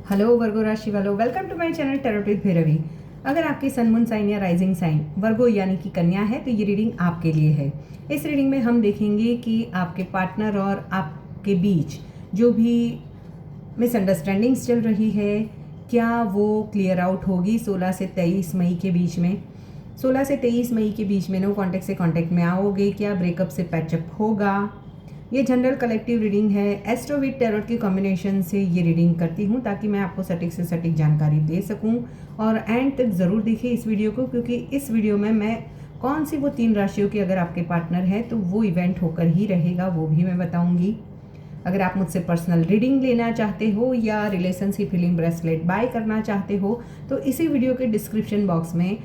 Hello Virgo राशि वालों, welcome to my channel tarot with Bhairavi. अगर आपकी सन मून साइन या राइजिंग साइन वर्गो यानी कि कन्या है तो ये रीडिंग आपके लिए है। इस रीडिंग में हम देखेंगे कि आपके पार्टनर और आपके बीच जो भी मिसअंडरस्टैंडिंग्स चल रही है क्या वो क्लियर आउट होगी 16 से 23 मई के बीच में। 16 से 23 मई के बीच में नो कॉन्टैक्ट से कॉन्टैक्ट में आओगे, क्या ब्रेकअप से पैचअप होगा। ये जनरल कलेक्टिव रीडिंग है। एस्ट्रो विद टैरोट के कॉम्बिनेशन से ये रीडिंग करती हूँ ताकि मैं आपको सटीक से सटीक जानकारी दे सकूँ। और एंड तक ज़रूर देखिए इस वीडियो को, क्योंकि इस वीडियो में मैं कौन सी वो 3 राशियों की अगर आपके पार्टनर है तो वो इवेंट होकर ही रहेगा, वो भी मैं बताऊँगी। अगर आप मुझसे पर्सनल रीडिंग लेना चाहते हो या रिलेशनशिप हीलिंग ब्रेसलेट बाय करना चाहते हो तो इसी वीडियो के डिस्क्रिप्शन बॉक्स में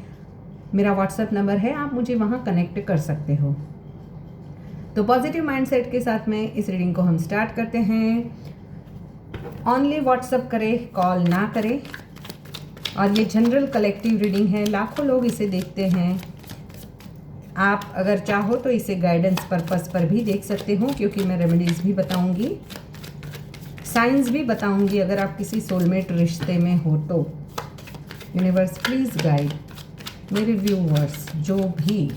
मेरा व्हाट्सएप नंबर है, आप मुझे वहाँ कनेक्ट कर सकते हो। तो पॉजिटिव माइंडसेट के साथ में इस रीडिंग को हम स्टार्ट करते हैं। ऑनली व्हाट्सएप करें, कॉल ना करें। और ये जनरल कलेक्टिव रीडिंग है, लाखों लोग इसे देखते हैं। आप अगर चाहो तो इसे गाइडेंस पर्पस पर भी देख सकते हो, क्योंकि मैं रेमेडीज भी बताऊंगी, साइंस भी बताऊंगी। अगर आप किसी सोलमेट रिश्ते में हो तो यूनिवर्स प्लीज गाइड मेरे व्यूवर्स जो भी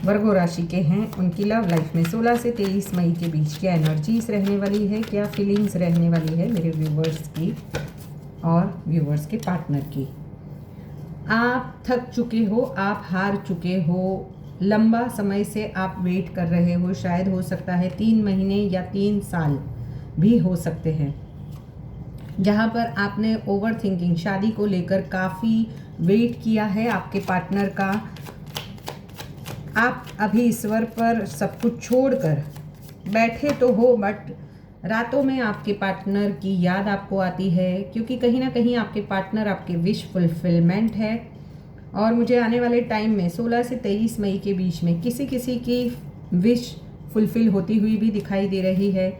वर्गो राशि के हैं उनकी लव लाइफ में 16 से 23 मई के बीच क्या एनर्जीज रहने वाली है, क्या फीलिंग्स रहने वाली है मेरे व्यूवर्स की और व्यूवर्स के पार्टनर की। आप थक चुके हो, आप हार चुके हो, लंबा समय से आप वेट कर रहे हो, शायद हो सकता है 3 महीने या 3 साल भी हो सकते हैं, जहाँ पर आपने ओवर थिंकिंग शादी को लेकर काफ़ी वेट किया है आपके पार्टनर का। आप अभी ईश्वर पर सब कुछ छोड़कर बैठे तो हो, बट रातों में आपके पार्टनर की याद आपको आती है, क्योंकि कहीं ना कहीं आपके पार्टनर आपके विश फुलफिलमेंट है। और मुझे आने वाले टाइम में 16 से 23 मई के बीच में किसी किसी की विश फुलफिल होती हुई भी दिखाई दे रही है।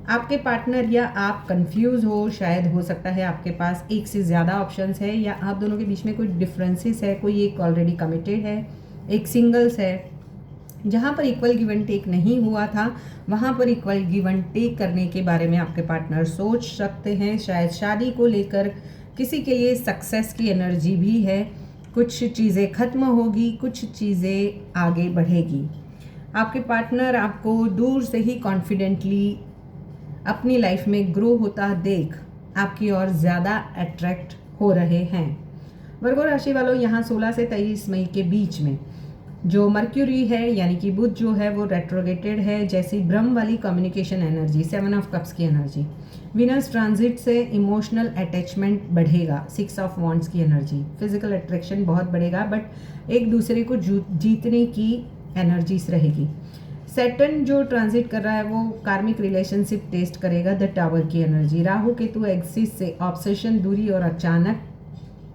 आपके पार्टनर या आप कंफ्यूज हो, शायद हो सकता है आपके पास एक से ज़्यादा ऑप्शंस है, या आप दोनों के बीच में कोई डिफरेंसेस है, कोई एक ऑलरेडी कमिटेड है, एक सिंगल्स है। जहाँ पर इक्वल गिव एंड टेक नहीं हुआ था वहाँ पर इक्वल गिव एंड टेक करने के बारे में आपके पार्टनर सोच सकते हैं। शायद शादी को लेकर किसी के लिए सक्सेस की एनर्जी भी है। कुछ चीज़ें ख़त्म होगी, कुछ चीज़ें आगे बढ़ेगी। आपके पार्टनर आपको दूर से ही कॉन्फिडेंटली अपनी लाइफ में ग्रो होता देख आपकी ओर ज़्यादा अट्रैक्ट हो रहे हैं। वर्गो राशि वालों, यहाँ 16 से 23 मई के बीच में जो मर्क्यूरी है यानी कि बुध जो है वो रेट्रोगेटेड है, जैसी ब्रह्म वाली कम्युनिकेशन एनर्जी, 7 ऑफ कप्स की एनर्जी। विनस ट्रांजिट से इमोशनल अटैचमेंट बढ़ेगा, 6 ऑफ वॉन्ड्स की एनर्जी। फिजिकल अट्रैक्शन बहुत बढ़ेगा, बट एक दूसरे को जीतने की एनर्जीज रहेगी। सैटर्न जो ट्रांजिट कर रहा है वो कार्मिक रिलेशनशिप टेस्ट करेगा, द टावर की एनर्जी। राहु केतु एक्सिस से ऑब्सेशन, दूरी और अचानक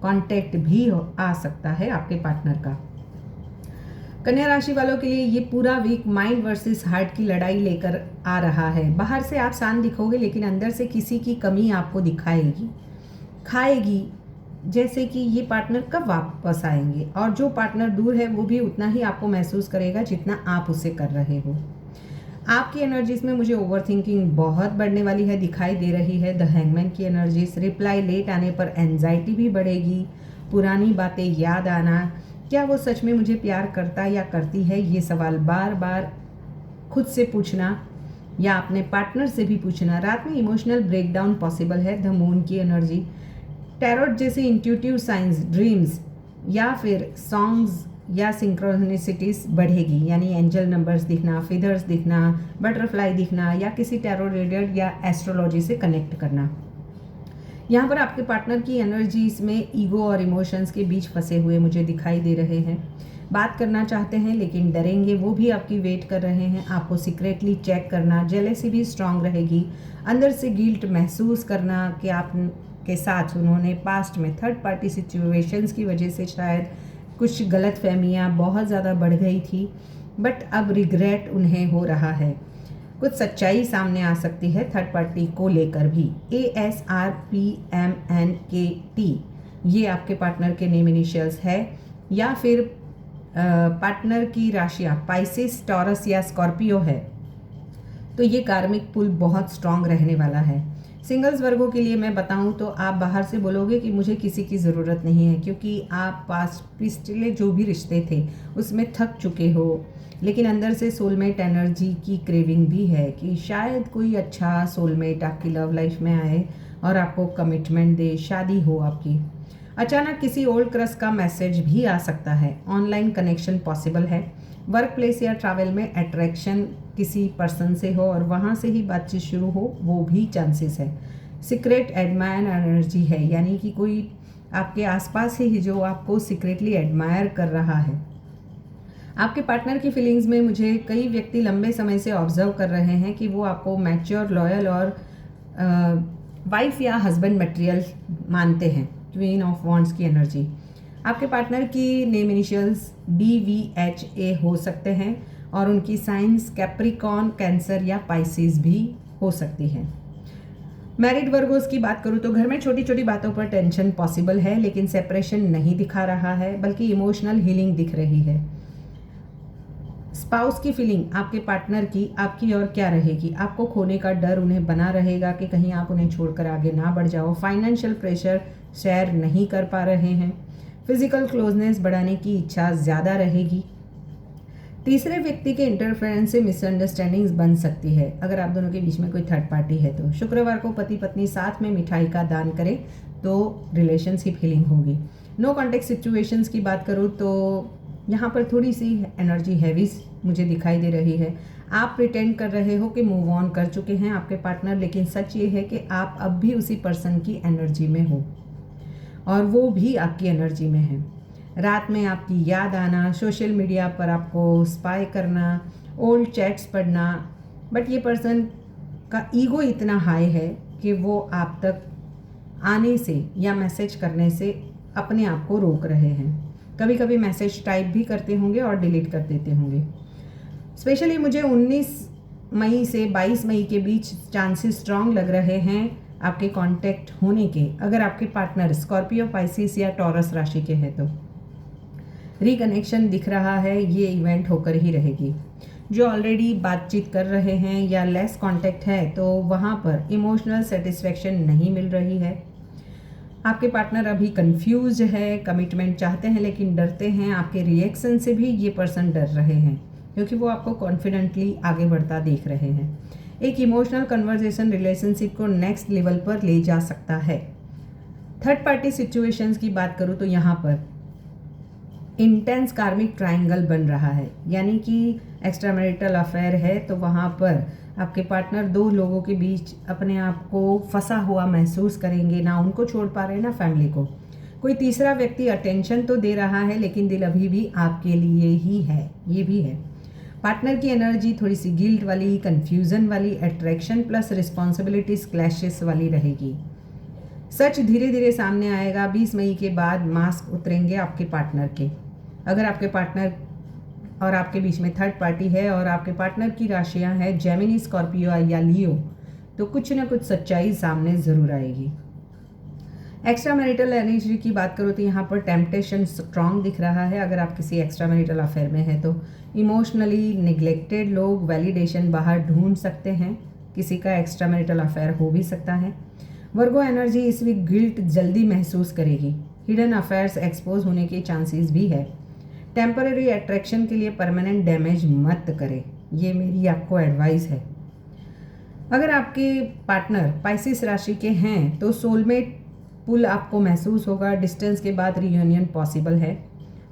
कांटेक्ट भी आ सकता है आपके पार्टनर का। कन्या राशि वालों के लिए ये पूरा वीक माइंड वर्सेस हार्ट की लड़ाई लेकर आ रहा है। बाहर से आप शांत दिखोगे, लेकिन अंदर से किसी की कमी आपको दिखाएगी, खाएगी। जैसे कि ये पार्टनर कब वापस आएंगे, और जो पार्टनर दूर है वो भी उतना ही आपको महसूस करेगा जितना आप उसे कर रहे हो। आपकी एनर्जीज में मुझे ओवर थिंकिंग बहुत बढ़ने वाली है, दिखाई दे रही है, द हैंगमैन की एनर्जीज। रिप्लाई लेट आने पर एंजाइटी भी बढ़ेगी, पुरानी बातें याद आना, क्या वो सच में मुझे प्यार करता या करती है, ये सवाल बार बार खुद से पूछना या अपने पार्टनर से भी पूछना। रात में इमोशनल ब्रेकडाउन पॉसिबल है, द मून की एनर्जी। टैरोट जैसे इंट्यूटिव साइंस, ड्रीम्स या फिर सॉन्ग्स या सिंक्रोनिसिटीज बढ़ेगी, यानी एंजल नंबर्स दिखना, फिदर्स दिखना, बटरफ्लाई दिखना, या किसी टैरो रीडर या एस्ट्रोलॉजी से कनेक्ट करना। यहाँ पर आपके पार्टनर की एनर्जीज में ईगो और इमोशंस के बीच फंसे हुए मुझे दिखाई दे रहे हैं। बात करना चाहते हैं लेकिन डरेंगे, वो भी आपकी वेट कर रहे हैं। आपको सीक्रेटली चेक करना, जेलेसी भी स्ट्रांग रहेगी, अंदर से गिल्ट महसूस करना कि आप के साथ उन्होंने पास्ट में थर्ड पार्टी सिचुएशंस की वजह से शायद कुछ गलत फहमियाँ बहुत ज़्यादा बढ़ गई थी, बट अब रिग्रेट उन्हें हो रहा है। कुछ सच्चाई सामने आ सकती है थर्ड पार्टी को लेकर भी। ASRPMNKT ये आपके पार्टनर के नेम इनिशियल्स है, या फिर पार्टनर की राशियाँ पाइसेस, टॉरस या स्कॉर्पियो है, तो ये कार्मिक पुल बहुत स्ट्रांग रहने वाला है। सिंगल्स वर्गों के लिए मैं बताऊं तो आप बाहर से बोलोगे कि मुझे किसी की ज़रूरत नहीं है, क्योंकि आप पास्ट पिछले जो भी रिश्ते थे उसमें थक चुके हो, लेकिन अंदर से सोलमेट एनर्जी की क्रेविंग भी है कि शायद कोई अच्छा सोलमेट आपकी लव लाइफ में आए और आपको कमिटमेंट दे, शादी हो आपकी। अचानक किसी ओल्ड क्रश का मैसेज भी आ सकता है। ऑनलाइन कनेक्शन पॉसिबल है। वर्क प्लेस या ट्रैवल में अट्रैक्शन किसी पर्सन से हो और वहाँ से ही बातचीत शुरू हो, वो भी चांसेस है। सीक्रेट एडमायर एनर्जी है, यानी कि कोई आपके आसपास ही जो आपको सीक्रेटली एडमायर कर रहा है। आपके पार्टनर की फीलिंग्स में मुझे कई व्यक्ति लंबे समय से ऑब्जर्व कर रहे हैं कि वो आपको मैच्योर, लॉयल और वाइफ या हस्बैंड मटेरियल मानते हैं। क्वीन ऑफ वॉन्ड्स की एनर्जी। आपके पार्टनर की नेम इनिशियल्स DVHA हो सकते हैं और उनकी साइंस कैप्रिकॉन, कैंसर या पाइसिस भी हो सकती है। मैरिड वर्गोस की बात करूँ तो घर में छोटी छोटी बातों पर टेंशन पॉसिबल है, लेकिन सेपरेशन नहीं दिखा रहा है, बल्कि इमोशनल हीलिंग दिख रही है। स्पाउस की फीलिंग आपके पार्टनर की आपकी और क्या रहेगी? आपको खोने का डर उन्हें बना रहेगा कि कहीं आप उन्हें छोड़कर आगे ना बढ़ जाओ। फाइनेंशियल प्रेशर शेयर नहीं कर पा रहे हैं। फिजिकल क्लोजनेस बढ़ाने की इच्छा ज़्यादा रहेगी। तीसरे व्यक्ति के इंटरफेरेंस से मिसअंडरस्टैंडिंग्स बन सकती है अगर आप दोनों के बीच में कोई थर्ड पार्टी है तो। शुक्रवार को पति पत्नी साथ में मिठाई का दान करें तो रिलेशनशिप हीलिंग होगी। नो कॉन्टेक्ट सिचुएशंस की बात करूँ तो यहाँ पर थोड़ी सी एनर्जी हैवी मुझे दिखाई दे रही है। आप प्रिटेंड कर रहे हो कि मूव ऑन कर चुके हैं आपके पार्टनर, लेकिन सच ये है कि आप अब भी उसी पर्सन की एनर्जी में हो और वो भी आपकी एनर्जी में है। रात में आपकी याद आना, सोशल मीडिया पर आपको स्पाई करना, ओल्ड चैट्स पढ़ना, बट ये पर्सन का ईगो इतना हाई है कि वो आप तक आने से या मैसेज करने से अपने आप को रोक रहे हैं। कभी कभी मैसेज टाइप भी करते होंगे और डिलीट कर देते होंगे। स्पेशली मुझे 19 मई से 22 मई के बीच चांसेस स्ट्रांग लग रहे हैं आपके कांटेक्ट होने के, अगर आपके पार्टनर स्कॉर्पियो, पाइसिस या टॉरस राशि के हैं तो। रिकनेक्शन दिख रहा है, ये इवेंट होकर ही रहेगी। जो ऑलरेडी बातचीत कर रहे हैं या लेस कांटेक्ट है तो वहाँ पर इमोशनल सेटिस्फेक्शन नहीं मिल रही है। आपके पार्टनर अभी कंफ्यूज है, कमिटमेंट चाहते हैं लेकिन डरते हैं। आपके रिएक्शन से भी ये पर्सन डर रहे हैं क्योंकि वो आपको कॉन्फिडेंटली आगे बढ़ता देख रहे हैं। एक इमोशनल कन्वर्सेशन रिलेशनशिप को नेक्स्ट लेवल पर ले जा सकता है। थर्ड पार्टी सिचुएशंस की बात करूँ तो यहाँ पर इंटेंस कार्मिक ट्रायंगल बन रहा है, यानी कि एक्स्ट्रा मैरिटल अफेयर है तो वहाँ पर आपके पार्टनर दो लोगों के बीच अपने आप को फंसा हुआ महसूस करेंगे, ना उनको छोड़ पा रहे ना फैमिली को। कोई तीसरा व्यक्ति अटेंशन तो दे रहा है लेकिन दिल अभी भी आपके लिए ही है, ये भी है। पार्टनर की एनर्जी थोड़ी सी गिल्ट वाली, कंफ्यूजन वाली, अट्रैक्शन प्लस रिस्पॉन्सिबिलिटीज क्लैशेस वाली रहेगी। सच धीरे धीरे सामने आएगा। 20 मई के बाद मास्क उतरेंगे आपके पार्टनर के। अगर आपके पार्टनर और आपके बीच में थर्ड पार्टी है और आपके पार्टनर की राशियां हैं जेमिनी, स्कॉर्पियो या लियो, तो कुछ ना कुछ सच्चाई सामने ज़रूर आएगी। एक्स्ट्रा मैरिटल एनर्जी की बात करो तो यहाँ पर टेम्पटेशन स्ट्रांग दिख रहा है। अगर आप किसी एक्स्ट्रा मैरिटल अफेयर में हैं तो इमोशनली निगलेक्टेड लोग वैलिडेशन बाहर ढूंढ सकते हैं। किसी का एक्स्ट्रा मैरिटल अफेयर हो भी सकता है। वर्गो एनर्जी इस वीक गिल्ट जल्दी महसूस करेगी। हिडन अफेयर्स एक्सपोज होने के चांसेस भी है। टेम्पररी अट्रैक्शन के लिए परमानेंट डैमेज मत करें, ये मेरी आपको एडवाइस है। अगर आपके पार्टनर पाइसिस राशि के हैं तो सोलमेट पुल आपको महसूस होगा। डिस्टेंस के बाद रियूनियन पॉसिबल है।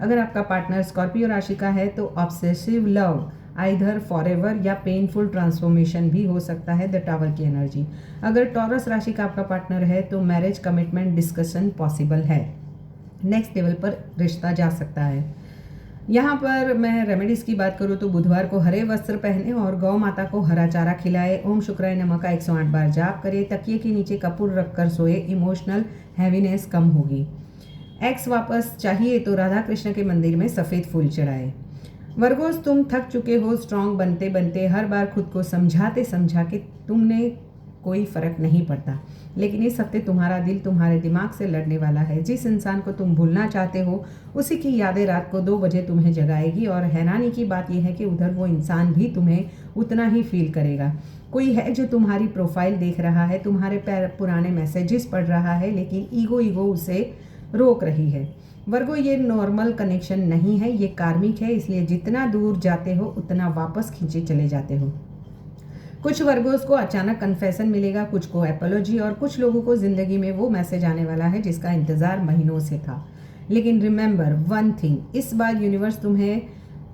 अगर आपका पार्टनर स्कॉर्पियो राशि का है तो ऑब्सेसिव लव आइदर फॉरएवर या पेनफुल ट्रांसफॉर्मेशन भी हो सकता है। द टावर की एनर्जी। अगर टॉरस राशि का आपका पार्टनर है तो मैरिज कमिटमेंट डिस्कशन पॉसिबल है। नेक्स्ट लेवल पर रिश्ता जा सकता है। यहाँ पर मैं रेमेडीज़ की बात करूँ तो बुधवार को हरे वस्त्र पहने और गौ माता को हरा चारा खिलाए। ओम शुक्राय नमः का 108 बार जाप करें। तकिए के नीचे कपूर रखकर सोए। इमोशनल हैवीनेस कम होगी। एक्स वापस चाहिए तो राधा कृष्ण के मंदिर में सफ़ेद फूल चढ़ाए। वर्गोस, तुम थक चुके हो स्ट्रांग बनते बनते। हर बार खुद को समझा के तुमने कोई फ़र्क नहीं पड़ता, लेकिन इस हफ्ते तुम्हारा दिल तुम्हारे दिमाग से लड़ने वाला है। जिस इंसान को तुम भूलना चाहते हो उसी की यादें रात को 2 बजे तुम्हें जगाएगी और हैरानी की बात यह है कि उधर वो इंसान भी तुम्हें उतना ही फील करेगा। कोई है जो तुम्हारी प्रोफाइल देख रहा है, तुम्हारे पुराने मैसेजेस पढ़ रहा है, लेकिन ईगो उसे रोक रही है। वर्गो, ये नॉर्मल कनेक्शन नहीं है, ये कार्मिक है, इसलिए जितना दूर जाते हो उतना वापस खींचे चले जाते हो। कुछ वर्गोस को अचानक कन्फेशन मिलेगा, कुछ को एपोलॉजी, और कुछ लोगों को ज़िंदगी में वो मैसेज आने वाला है जिसका इंतज़ार महीनों से था। लेकिन रिमेंबर वन थिंग, इस बार यूनिवर्स तुम्हें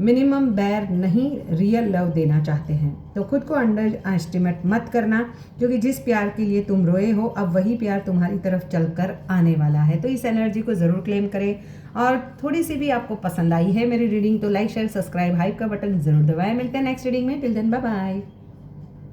मिनिमम बैर नहीं रियल लव देना चाहते हैं। तो खुद को अंडर एस्टिमेट मत करना, क्योंकि जिस प्यार के लिए तुम रोए हो अब वही प्यार तुम्हारी तरफ चलकर आने वाला है। तो इस एनर्जी को ज़रूर क्लेम करें, और थोड़ी सी भी आपको पसंद आई है मेरी रीडिंग तो लाइक शेयर सब्सक्राइब हाइप का बटन ज़रूर दबाएं। मिलते हैं नेक्स्ट रीडिंग में, टिल देन बाय बाय।